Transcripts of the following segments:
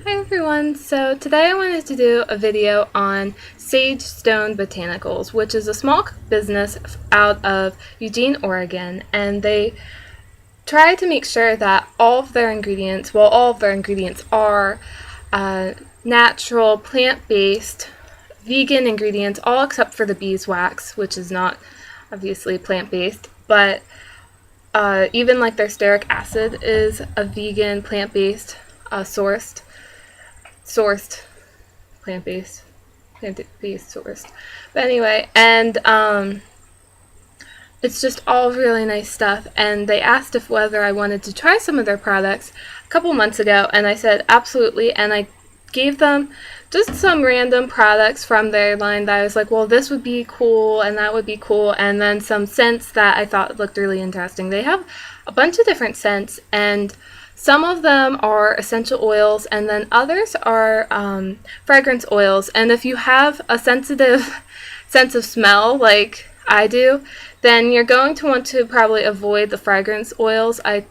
Hi everyone, so today I wanted to do a video on Sage Stone Botanicals, which is a small business out of Eugene, Oregon, and they try to make sure that all of their ingredients, well, all of their ingredients are natural, plant-based, vegan ingredients, all except for the beeswax, which is not obviously plant-based, but even like their stearic acid is a vegan, plant-based, sourced plant-based sourced, but anyway, and it's just all really nice stuff. And they asked if whether I wanted to try some of their products a couple months ago, and I said absolutely, and I gave them just some random products from their line that I was like, well, this would be cool and that would be cool, and then some scents that I thought looked really interesting. They have a bunch of different scents, and some of them are essential oils, and then others are fragrance oils. And if you have a sensitive sense of smell like I do, then you're going to want to probably avoid the fragrance oils. And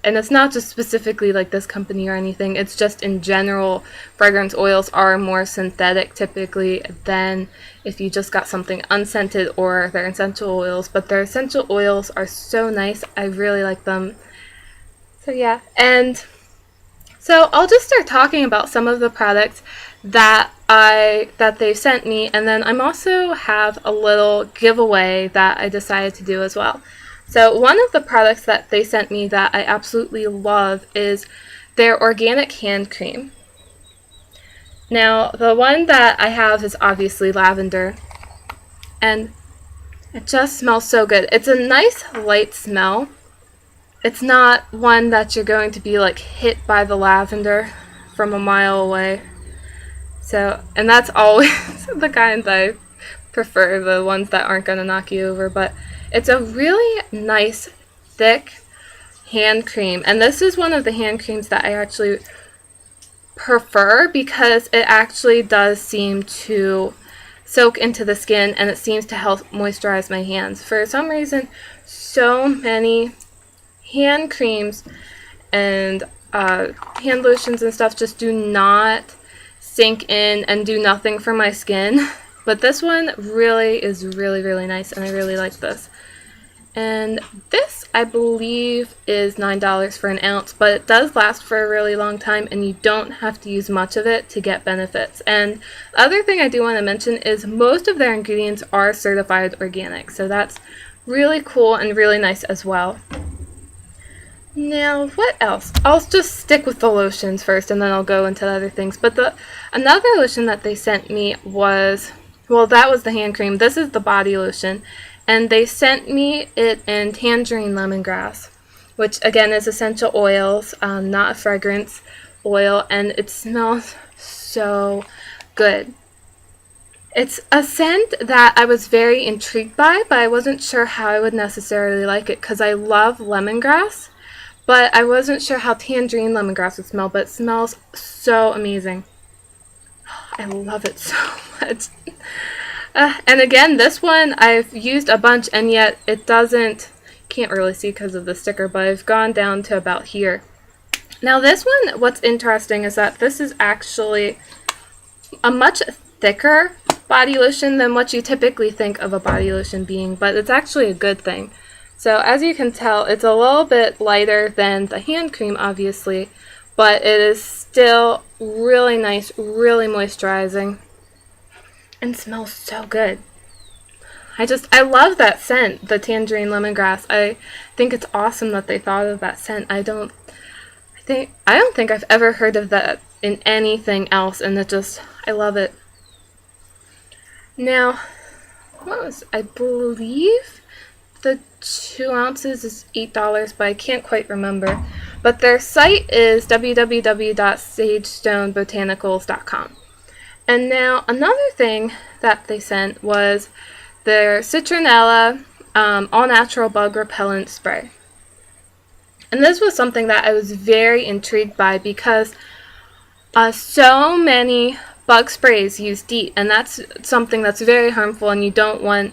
it's not just specifically like this company or anything, it's just in general, fragrance oils are more synthetic typically than if you just got something unscented or their essential oils. But their essential oils are so nice, I really like them. So yeah, and so I'll just start talking about some of the products that they sent me, and then I'm also have a little giveaway that I decided to do as well. So one of the products that they sent me that I absolutely love is their organic hand cream. Now, the one that I have is obviously lavender, and it just smells so good. It's a nice light smell. It's not one that you're going to be like hit by the lavender from a mile away. So, and that's always the kind I prefer, the ones that aren't going to knock you over. But it's a really nice, thick hand cream. And this is one of the hand creams that I actually prefer because it actually does seem to soak into the skin, and it seems to help moisturize my hands. For some reason, so many hand creams and hand lotions and stuff just do not sink in and do nothing for my skin. But this one really is really nice, and I really like this. And this, I believe, is $9 for an ounce, but it does last for a really long time, and you don't have to use much of it to get benefits. And the other thing I do want to mention is most of their ingredients are certified organic, so that's really cool and really nice as well. Now, what else? I'll just stick with the lotions first, and then I'll go into other things. But another lotion that they sent me was, well, that was the hand cream. This is the body lotion, and they sent me it in Tangerine lemongrass, which again is essential oils, not a fragrance oil, and it smells so good. It's a scent that I was very intrigued by, but I wasn't sure how I would necessarily like it because I love lemongrass. But I wasn't sure how tangerine lemongrass would smell, but it smells so amazing. I love it so much. And again, this one I've used a bunch, and yet it doesn't, can't really see because of the sticker, but I've gone down to about here. Now this one, what's interesting is that this is actually a much thicker body lotion than what you typically think of a body lotion being, but it's actually a good thing. So as you can tell, it's a little bit lighter than the hand cream, obviously, but it is still really nice, really moisturizing, and smells so good. I love that scent, the tangerine lemongrass. I think it's awesome that they thought of that scent. I don't think I've ever heard of that in anything else, and I love it. Now, I believe the 2 ounces is $8, but I can't quite remember. But their site is www.sagestonebotanicals.com. And now another thing that they sent was their Citronella all-natural bug repellent spray. And this was something that I was very intrigued by because so many bug sprays use DEET, and that's something that's very harmful, and you don't want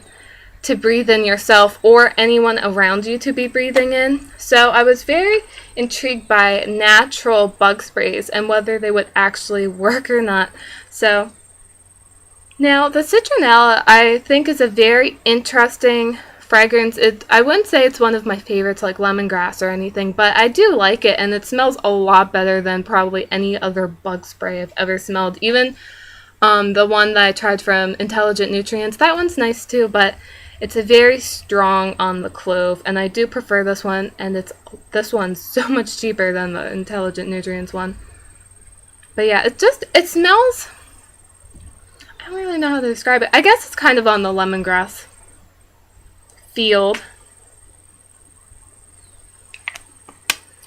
to breathe in yourself or anyone around you to be breathing in. So I was very intrigued by natural bug sprays and whether they would actually work or not. So now the citronella, I think, is a very interesting fragrance. I wouldn't say it's one of my favorites like lemongrass or anything, but I do like it, and it smells a lot better than probably any other bug spray I've ever smelled. Even the one that I tried from Intelligent Nutrients, that one's nice too, but it's a very strong on the clove, and I do prefer this one, and this one's so much cheaper than the Intelligent Nutrients one. But yeah, it smells, I don't really know how to describe it. I guess it's kind of on the lemongrass field.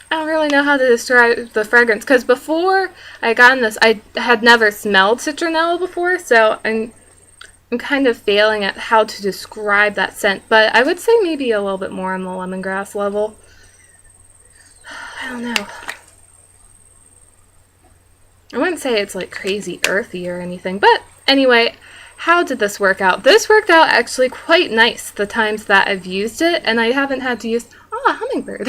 I don't really know how to describe the fragrance, because before I got in this, I had never smelled citronella before, so I'm kind of failing at how to describe that scent, but I would say maybe a little bit more on the lemongrass level. I don't know. I wouldn't say it's like crazy earthy or anything, but anyway, how did this work out? This worked out actually quite nice the times that I've used it, and I haven't had to use... Oh, a hummingbird.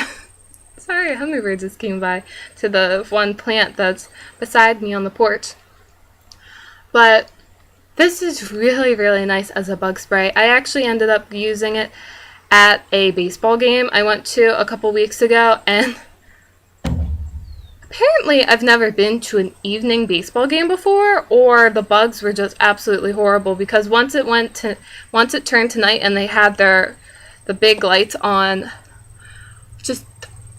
Sorry, a hummingbird just came by to the one plant that's beside me on the porch. But this is really, really nice as a bug spray. I actually ended up using it at a baseball game I went to a couple weeks ago, and apparently I've never been to an evening baseball game before, or the bugs were just absolutely horrible, because once it turned to night and they had the big lights on, just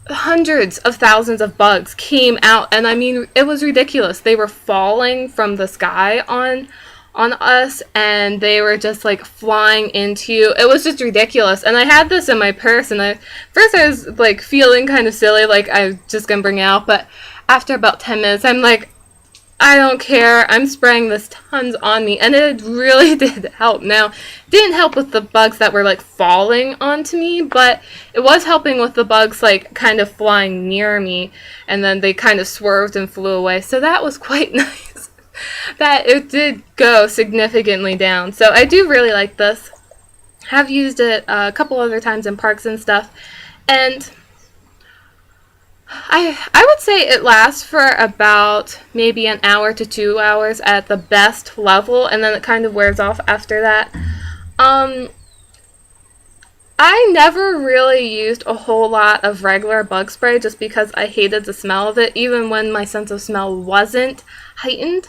hundreds of thousands of bugs came out, and I mean, it was ridiculous. They were falling from the sky on us, and they were just like flying into you. It was just ridiculous. And I had this in my purse, and first I was like feeling kind of silly, like I'm just gonna bring it out, but after about 10 minutes I'm like, I don't care, I'm spraying this tons on me, and it really did help. Now, it didn't help with the bugs that were like falling onto me, but it was helping with the bugs like kind of flying near me, and then they kind of swerved and flew away, so that was quite nice. That it did go significantly down. So I do really like this. Have used it a couple other times in parks and stuff, and I would say it lasts for about maybe an hour to 2 hours at the best level, and then it kind of wears off after that. I never really used a whole lot of regular bug spray just because I hated the smell of it, even when my sense of smell wasn't heightened.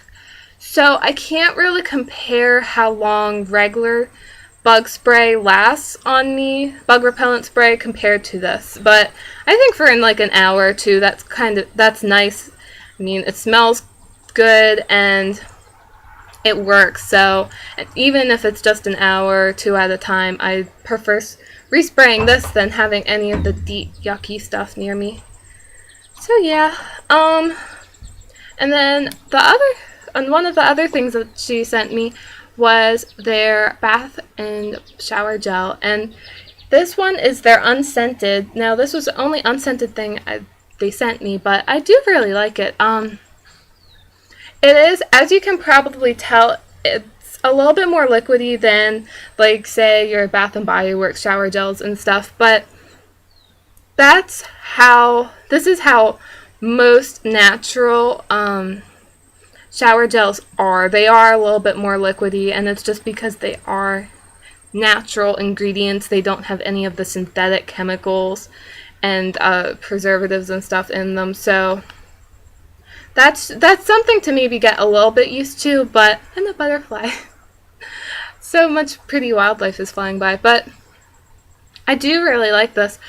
So I can't really compare how long regular bug spray lasts on me, bug repellent spray, compared to this. But I think for in like an hour or two, that's nice. I mean, it smells good and it works. So even if it's just an hour or two at a time, I prefer respraying this than having any of the deep yucky stuff near me. So yeah, and then one of the other things that she sent me was their bath and shower gel, and this one is their unscented. Now, this was the only unscented thing they sent me, but I do really like it. It is, as you can probably tell, it's a little bit more liquidy than, like, say, your Bath and Body Works shower gels and stuff, but this is how most natural shower gels are. They are a little bit more liquidy, and it's just because they are natural ingredients. They don't have any of the synthetic chemicals and preservatives and stuff in them. So that's something to maybe get a little bit used to. But and the butterfly, so much pretty wildlife is flying by. But I do really like this.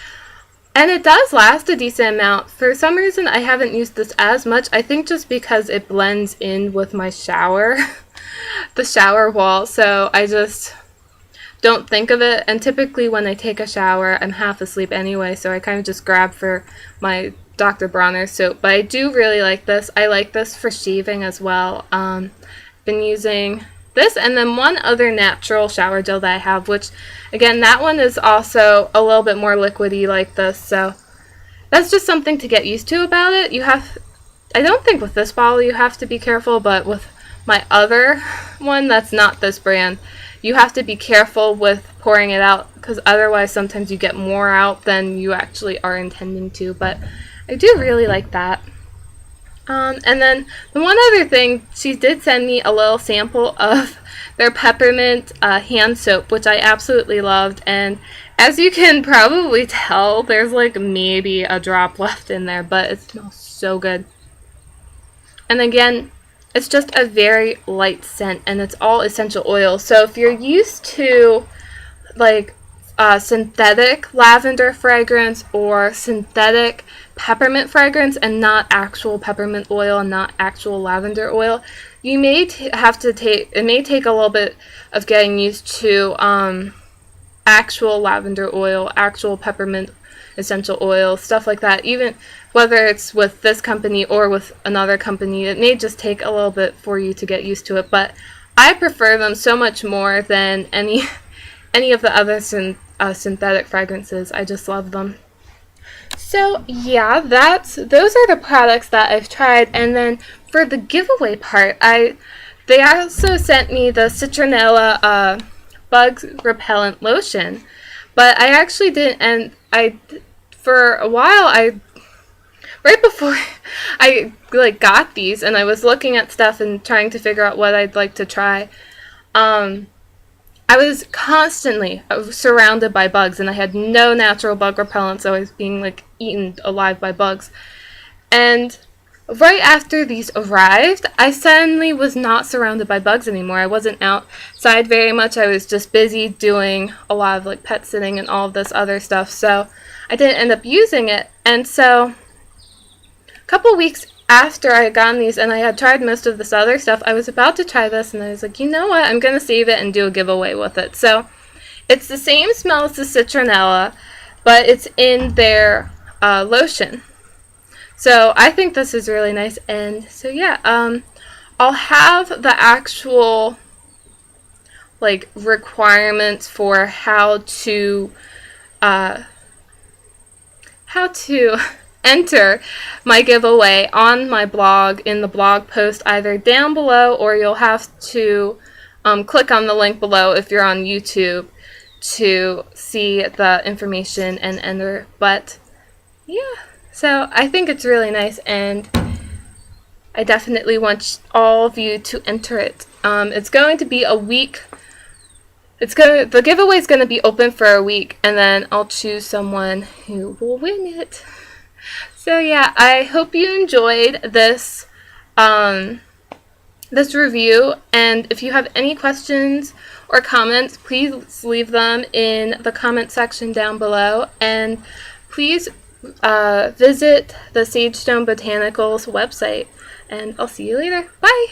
And it does last a decent amount. For some reason, I haven't used this as much. I think just because it blends in with my shower, the shower wall, so I just don't think of it. And typically when I take a shower, I'm half asleep anyway, so I kind of just grab for my Dr. Bronner soap. But I do really like this. I like this for shaving as well. Been using this, and then one other natural shower gel that I have, which again, that one is also a little bit more liquidy like this, so that's just something to get used to about it. I don't think with this bottle you have to be careful, but with my other one that's not this brand, you have to be careful with pouring it out, because otherwise sometimes you get more out than you actually are intending to, but I do really like that. And then the one other thing, she did send me a little sample of their Peppermint hand soap, which I absolutely loved, and as you can probably tell, there's like maybe a drop left in there, but it smells so good. And again, it's just a very light scent, and it's all essential oils. So if you're used to like synthetic lavender fragrance or synthetic peppermint fragrance and not actual peppermint oil and not actual lavender oil, you may have to it may take a little bit of getting used to actual lavender oil, actual peppermint essential oil, stuff like that. Even whether it's with this company or with another company, it may just take a little bit for you to get used to it, but I prefer them so much more than any of the other synthetic fragrances. I just love them. So yeah, those are the products that I've tried. And then for the giveaway part, they also sent me the Citronella bug repellent lotion, but I actually didn't. And for a while, right before I like got these, and I was looking at stuff and trying to figure out what I'd like to try. I was constantly surrounded by bugs, and I had no natural bug repellent, so I was being like eaten alive by bugs. And right after these arrived, I suddenly was not surrounded by bugs anymore. I wasn't outside very much. I was just busy doing a lot of like pet sitting and all of this other stuff, so I didn't end up using it. And so a couple weeks after I had gotten these and I had tried most of this other stuff, I was about to try this, and I was like, you know what, I'm going to save it and do a giveaway with it. So it's the same smell as the Citronella, but it's in their lotion. So I think this is really nice. And so yeah, I'll have the actual like requirements for how to enter my giveaway on my blog, in the blog post either down below, or you'll have to click on the link below if you're on YouTube to see the information and enter. But yeah, so I think it's really nice, and I definitely want all of you to enter it. It's going to be a week. The giveaway is going to be open for a week, and then I'll choose someone who will win it. So yeah, I hope you enjoyed this this review, and if you have any questions or comments, please leave them in the comment section down below, and please visit the Sagestone Botanicals website, and I'll see you later. Bye!